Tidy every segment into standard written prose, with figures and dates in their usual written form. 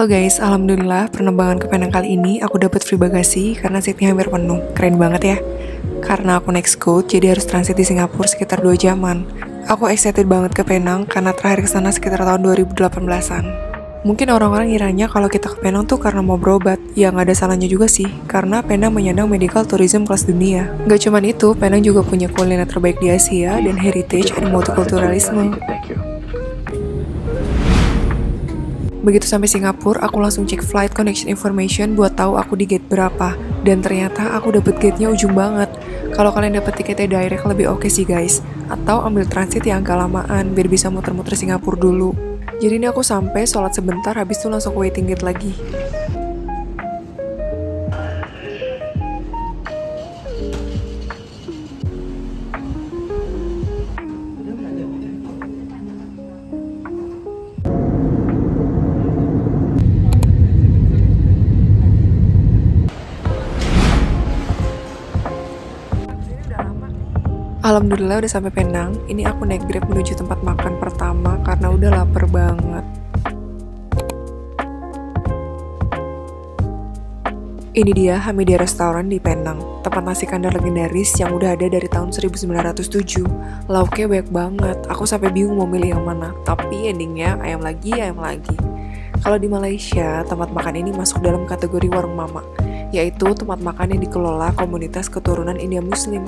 Halo guys, alhamdulillah penerbangan ke Penang kali ini aku dapat free bagasi karena seatnya hampir penuh. Keren banget ya. Karena aku naik Scoot, jadi harus transit di Singapura sekitar 2 jaman. Aku excited banget ke Penang karena terakhir ke sana sekitar tahun 2018-an. Mungkin orang-orang ngiranya kalau kita ke Penang tuh karena mau berobat. Ya nggak ada salahnya juga sih, karena Penang menyandang medical tourism kelas dunia. Gak cuman itu, Penang juga punya kuliner terbaik di Asia dan heritage and multikulturalisme. Begitu sampai Singapura, aku langsung cek flight connection information buat tahu aku di gate berapa. Dan ternyata aku dapet gate-nya ujung banget. Kalau kalian dapet tiketnya direct lebih oke sih guys. Atau ambil transit yang agak lamaan biar bisa muter-muter Singapura dulu. Jadi ini aku sampai, sholat sebentar, habis itu langsung ke waiting gate lagi. Alhamdulillah udah sampai Penang. Ini aku naik Grab menuju tempat makan pertama karena udah lapar banget. Ini dia Hamidia Restaurant di Penang, tempat nasi kandar legendaris yang udah ada dari tahun 1907. Lauknya banyak banget, aku sampai bingung mau milih yang mana. Tapi endingnya ayam lagi, ayam lagi. Kalau di Malaysia, tempat makan ini masuk dalam kategori warung mama, yaitu tempat makan yang dikelola komunitas keturunan India Muslim.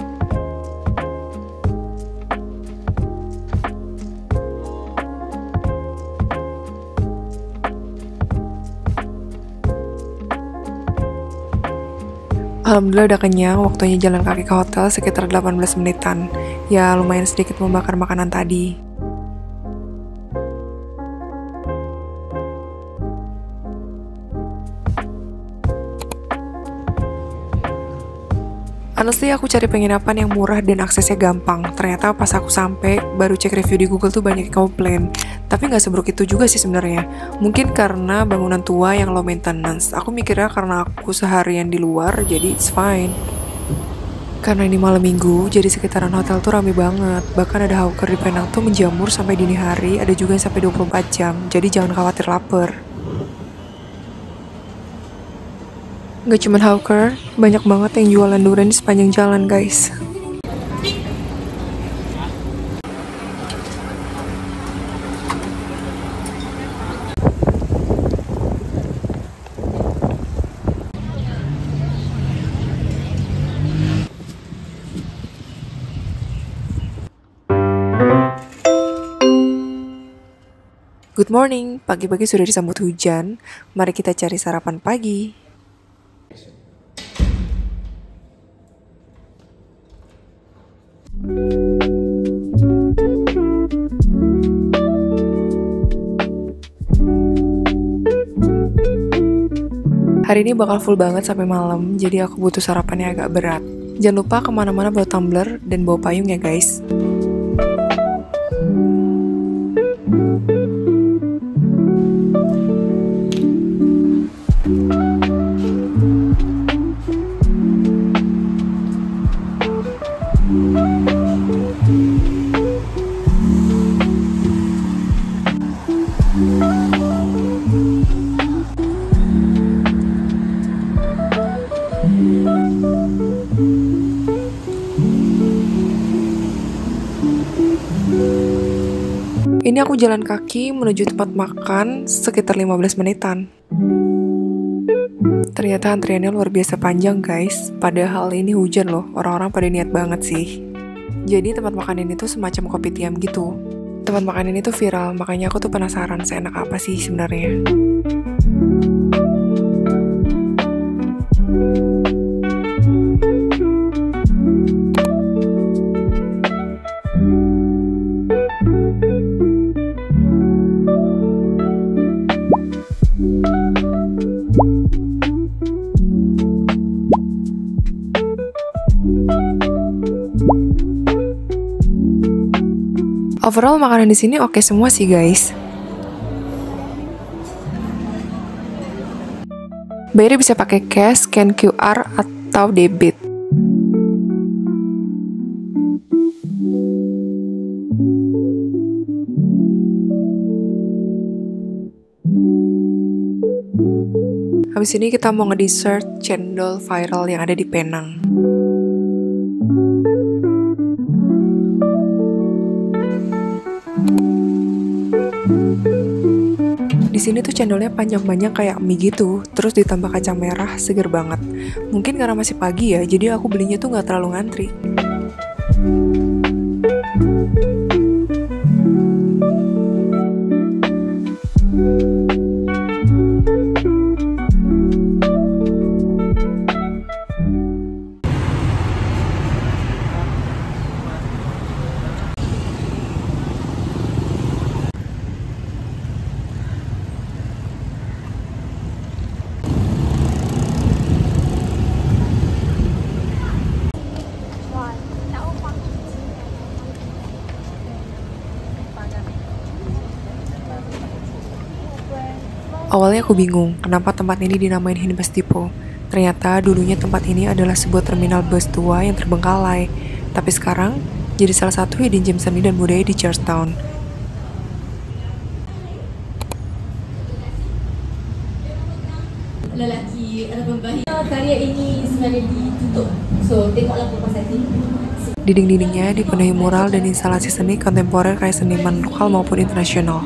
Alhamdulillah udah kenyang, waktunya jalan kaki ke hotel sekitar 18 menitan. Ya lumayan sedikit membakar makanan tadi. Honestly aku cari penginapan yang murah dan aksesnya gampang. Ternyata pas aku sampai, baru cek review di Google tuh banyak yang komplain. Tapi nggak seburuk itu juga sih sebenarnya. Mungkin karena bangunan tua yang low maintenance. Aku mikirnya karena aku seharian di luar, jadi it's fine. Karena ini malam minggu, jadi sekitaran hotel tuh rame banget. Bahkan ada hawker di Penang tuh menjamur sampai dini hari, ada juga yang sampai 24 jam. Jadi jangan khawatir lapar. Gak cuma hawker, banyak banget yang jualan durian di sepanjang jalan guys. Good morning, pagi-pagi sudah disambut hujan. Mari kita cari sarapan pagi. Hari ini bakal full banget sampai malam, jadi aku butuh sarapan yang agak berat. Jangan lupa kemana-mana bawa tumbler dan bawa payung ya guys. Ini aku jalan kaki menuju tempat makan sekitar 15 menitan. Ternyata antriannya luar biasa panjang guys. Padahal ini hujan loh, orang-orang pada niat banget sih. Jadi tempat makan ini tuh semacam kopi tiam gitu. Tempat makan ini tuh viral, makanya aku tuh penasaran seenak apa sih sebenarnya. Overall makanan di sini oke semua sih guys. Bayarnya bisa pakai cash, scan QR atau debit. Habis ini kita mau nge-dessert cendol viral yang ada di Penang. Di sini tuh cendolnya panjang-panjang kayak mie gitu, terus ditambah kacang merah, seger banget. Mungkin karena masih pagi ya, jadi aku belinya tuh nggak terlalu ngantri. Awalnya aku bingung, kenapa tempat ini dinamain Hin Bus Depot. Ternyata dulunya tempat ini adalah sebuah terminal bus tua yang terbengkalai. Tapi sekarang, jadi salah satu hidden gem seni dan budaya di Georgetown. Lelaki ataupun bayi. Karya ini sebenarnya ditutup. So, tengoklah proposal ini. Dinding-dindingnya dipenuhi mural dan instalasi seni kontemporer kayak seniman lokal maupun internasional.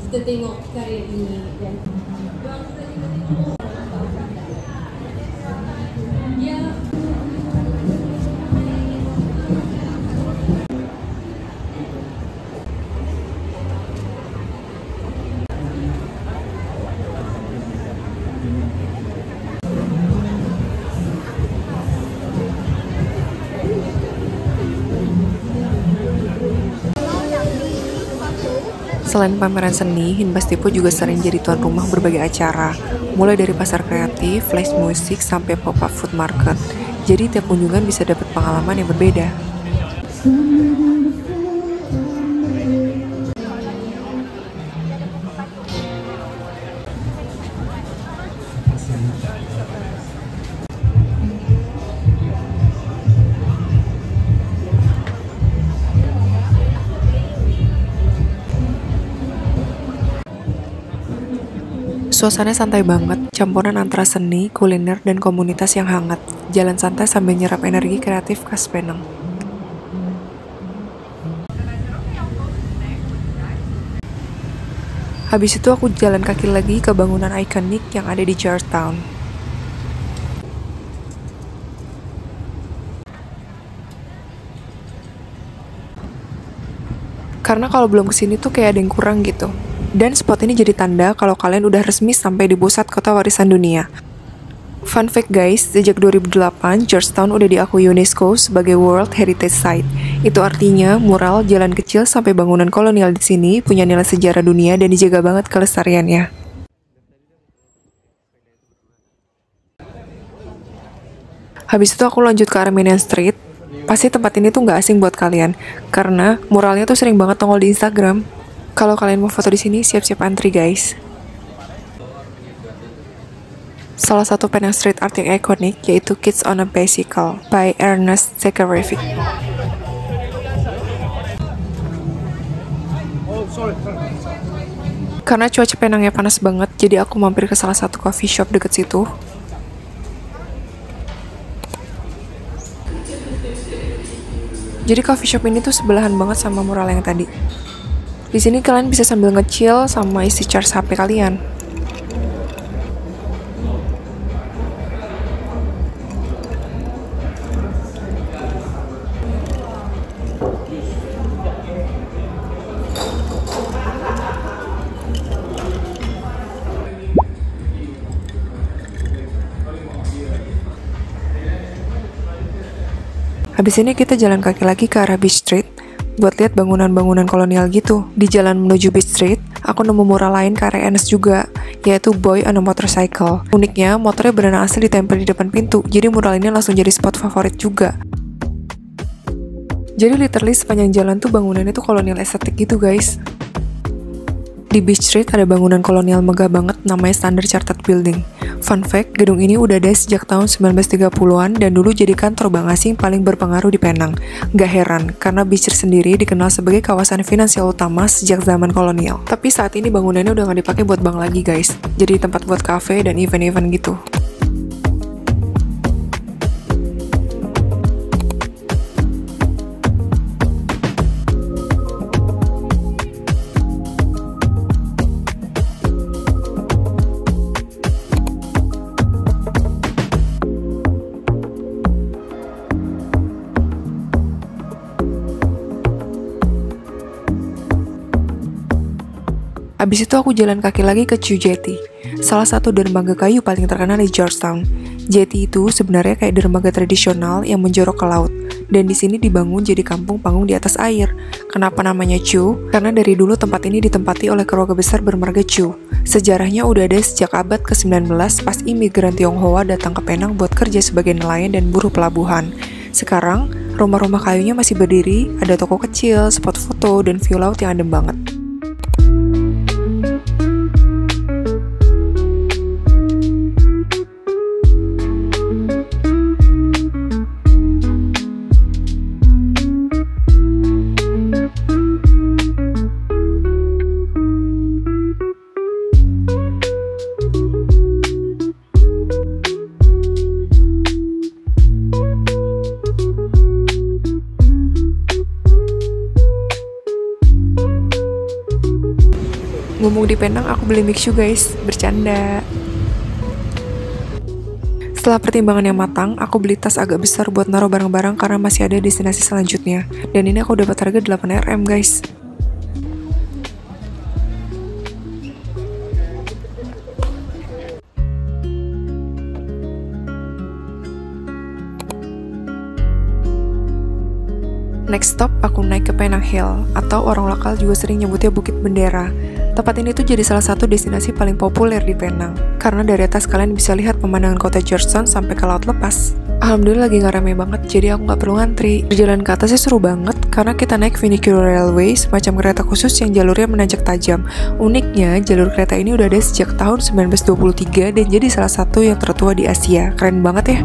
Kita tengok karya ini dan ya. Selain pameran seni, Hin Bus Depot juga sering jadi tuan rumah berbagai acara, mulai dari pasar kreatif, flash musik, sampai pop-up food market. Jadi tiap kunjungan bisa dapat pengalaman yang berbeda. Suasana santai banget, campuran antara seni, kuliner, dan komunitas yang hangat. Jalan santai sambil nyerap energi kreatif khas Penang. Habis itu aku jalan kaki lagi ke bangunan ikonik yang ada di Georgetown. Karena kalau belum kesini tuh kayak ada yang kurang gitu. Dan spot ini jadi tanda kalau kalian udah resmi sampai di pusat kota warisan dunia. Fun fact guys, sejak 2008, Georgetown udah diakui UNESCO sebagai World Heritage Site. Itu artinya mural, jalan kecil, sampai bangunan kolonial di sini punya nilai sejarah dunia dan dijaga banget kelestariannya. Habis itu aku lanjut ke Armenian Street. Pasti tempat ini tuh nggak asing buat kalian, karena muralnya tuh sering banget nongol di Instagram. Kalau kalian mau foto di sini, siap-siap antri guys. Salah satu Penang street art yang ikonik yaitu Kids on a Bicycle by Ernest Zakharevic. Karena cuaca Penangnya panas banget, jadi aku mampir ke salah satu coffee shop deket situ. Jadi coffee shop ini tuh sebelahan banget sama mural yang tadi. Di sini kalian bisa sambil nge-chill sama isi charge HP kalian. Habis ini kita jalan kaki lagi ke arah Beach Street buat lihat bangunan-bangunan kolonial gitu. Di jalan menuju Beach Street, aku nemu mural lain karya Ernest juga, yaitu Boy on a Motorcycle. Uniknya, motornya berenang asli ditempel di depan pintu, jadi mural ini langsung jadi spot favorit juga. Jadi literally sepanjang jalan tuh bangunannya tuh kolonial estetik gitu guys. Di Di Beach Street ada bangunan kolonial megah banget namanya Standard Chartered Building. Fun fact, gedung ini udah ada sejak tahun 1930-an dan dulu jadi kantor bank asing paling berpengaruh di Penang. Gak heran, karena Beach Street sendiri dikenal sebagai kawasan finansial utama sejak zaman kolonial. Tapi saat ini bangunannya udah gak dipakai buat bank lagi guys, jadi tempat buat cafe dan event-event gitu. Abis itu aku jalan kaki lagi ke Chu Jetty, salah satu dermaga kayu paling terkenal di Georgetown. Jetty itu sebenarnya kayak dermaga tradisional yang menjorok ke laut, dan di sini dibangun jadi kampung panggung di atas air. Kenapa namanya Chu? Karena dari dulu tempat ini ditempati oleh keluarga besar bermarga Chu. Sejarahnya udah ada sejak abad ke-19 pas imigran Tionghoa datang ke Penang buat kerja sebagai nelayan dan buruh pelabuhan. Sekarang, rumah-rumah kayunya masih berdiri, ada toko kecil, spot foto, dan view laut yang adem banget. Ngomong di Penang, aku beli mixu guys, bercanda. Setelah pertimbangan yang matang, aku beli tas agak besar buat naruh barang-barang karena masih ada destinasi selanjutnya. Dan ini aku dapat harga 8 Rm guys. Next stop, aku naik ke Penang Hill, atau orang lokal juga sering nyebutnya Bukit Bendera. Tempat ini tuh jadi salah satu destinasi paling populer di Penang, karena dari atas kalian bisa lihat pemandangan kota Georgetown sampai ke laut lepas. Alhamdulillah lagi gak rame banget, jadi aku gak perlu ngantri. Berjalan ke atasnya seru banget, karena kita naik funicular railway, semacam kereta khusus yang jalurnya menanjak tajam. Uniknya, jalur kereta ini udah ada sejak tahun 1923 dan jadi salah satu yang tertua di Asia. Keren banget ya!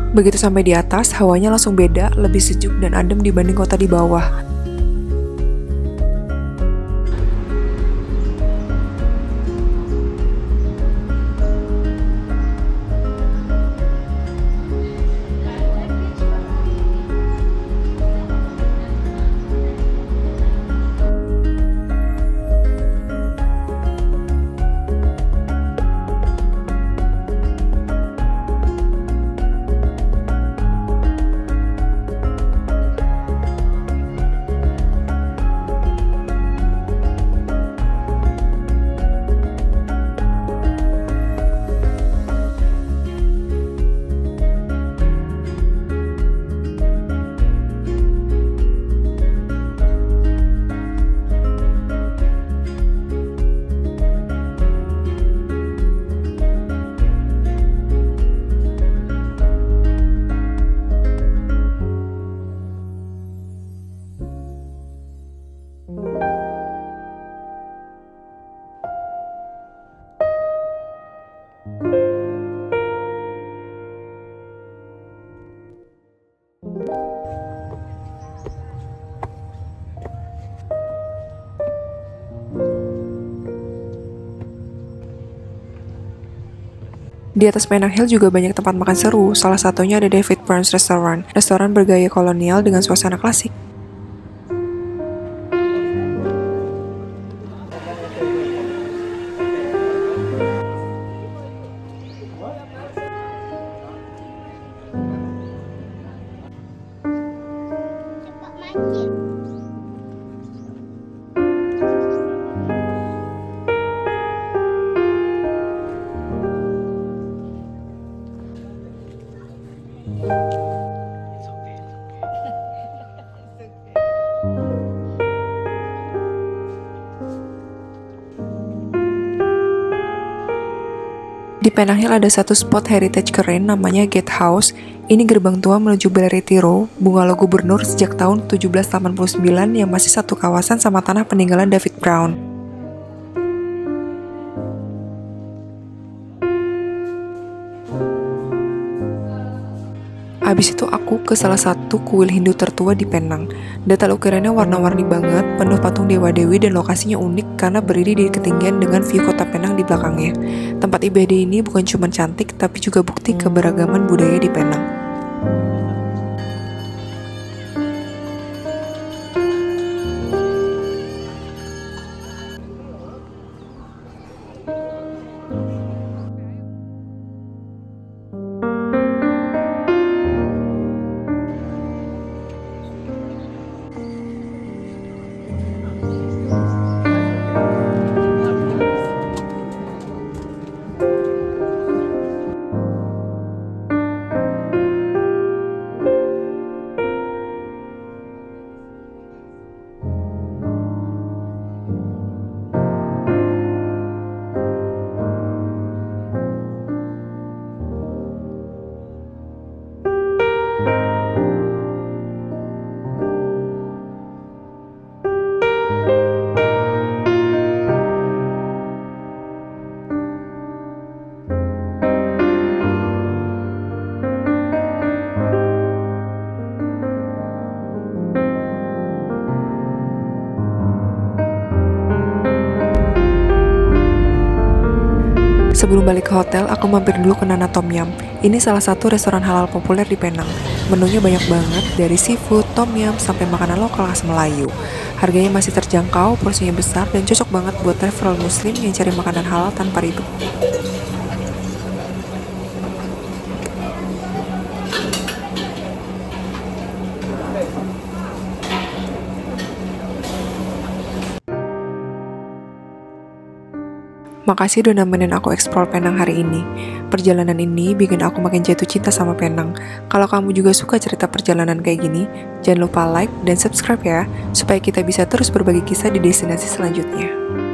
Begitu sampai di atas, hawanya langsung beda, lebih sejuk dan adem dibanding kota di bawah. Di atas Penang Hill juga banyak tempat makan seru, salah satunya ada David Burns Restaurant, restoran bergaya kolonial dengan suasana klasik. Di Penang Hill ada satu spot heritage keren namanya Gate House. Ini gerbang tua menuju Baleriti Row, bungalow gubernur sejak tahun 1789 yang masih satu kawasan sama tanah peninggalan David Brown. Habis itu aku ke salah satu kuil Hindu tertua di Penang. Detail ukirannya warna-warni banget, penuh patung dewa-dewi dan lokasinya unik karena berdiri di ketinggian dengan view kota Penang di belakangnya. Tempat ibadah ini bukan cuma cantik, tapi juga bukti keberagaman budaya di Penang. Sebelum balik ke hotel, aku mampir dulu ke Nana Tom Yum. Ini salah satu restoran halal populer di Penang. Menunya banyak banget, dari seafood, tom yum, sampai makanan lokal khas Melayu. Harganya masih terjangkau, porsinya besar, dan cocok banget buat traveler muslim yang cari makanan halal tanpa ribet. Makasih udah nemenin aku explore Penang hari ini. Perjalanan ini bikin aku makin jatuh cinta sama Penang. Kalau kamu juga suka cerita perjalanan kayak gini, jangan lupa like dan subscribe ya, supaya kita bisa terus berbagi kisah di destinasi selanjutnya.